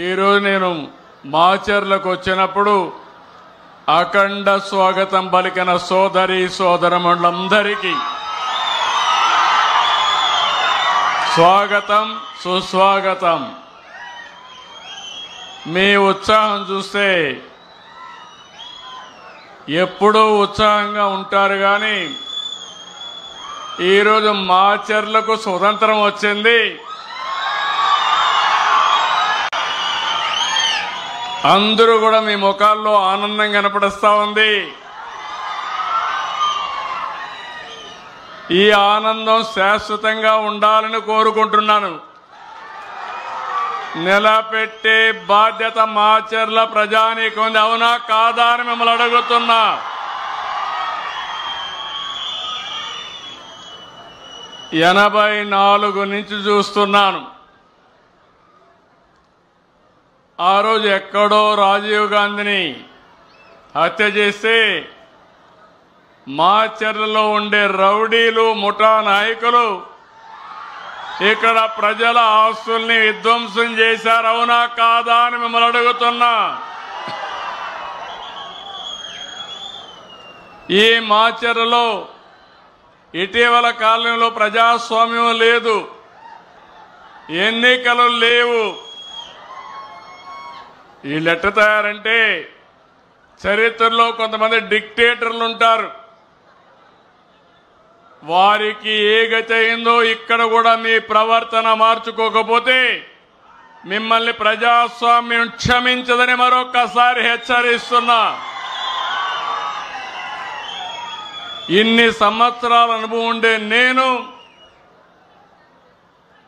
ఈరోజు నేను మాచర్లకు వచ్చినప్పుడు అఖండ స్వాగతం పలికిన సోదరి సోదరమణులందరికీ స్వాగతం సుస్వాగతం. మీ ఉత్సాహం చూస్తే ఎప్పుడూ ఉత్సాహంగా ఉంటారు, కానీ ఈరోజు మాచర్లకు స్వతంత్రం వచ్చింది. అందరూ కూడా మీ ముఖాల్లో ఆనందం కనపడుస్తా ఉంది. ఈ ఆనందం శాశ్వతంగా ఉండాలని కోరుకుంటున్నాను. నిలబెట్టే బాధ్యత మాచర్ల ప్రజానీకం ఉంది. అవునా కాదా అని మిమ్మల్ని అడుగుతున్నా. ఎనభై 84 నుంచి చూస్తున్నాను. ఆ రోజు ఎక్కడో రాజీవ్ గాంధీని హత్య చేస్తే మాచర్లలో ఉండే రౌడీలు ముఠా నాయకులు ఇక్కడ ప్రజల ఆస్తుల్ని విధ్వంసం చేశారు. అవునా కాదా అని మిమ్మల్ని అడుగుతున్నా. ఈ మాచర్లలో ఇటీవల కాలంలో ప్రజాస్వామ్యం లేదు, ఎన్నికలు లేవు. వీళ్ళు ఎట్ట తయారంటే చరిత్రలో కొంతమంది డిక్టేటర్లు ఉంటారు. వారికి ఏ గతి అయిందో ఇక్కడ కూడా మీ ప్రవర్తన మార్చుకోకపోతే మిమ్మల్ని ప్రజాస్వామ్యం క్షమించదని మరొక్కసారి హెచ్చరిస్తున్నా. ఇన్ని సంవత్సరాల అనుభవం ఉండే నేను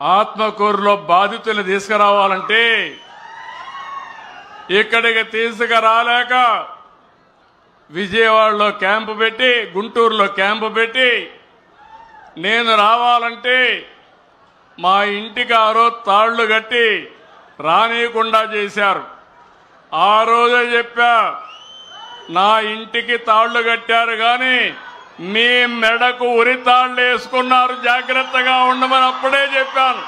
ఆత్మకూరులో బాధితుల్ని తీసుకురావాలంటే ఇక్కడికి తీసుకురాలేక విజయవాడలో క్యాంపు పెట్టి, గుంటూరులో క్యాంపు పెట్టి, నేను రావాలంటే మా ఇంటికి ఆ రోజు తాళ్లు కట్టి రానీయకుండా చేశారు. ఆ రోజే చెప్పా, నా ఇంటికి తాళ్లు కట్టారు కానీ మీ మెడకు ఉరి తాళ్లు వేసుకున్నారు, జాగ్రత్తగా ఉండమని అప్పుడే చెప్పాను.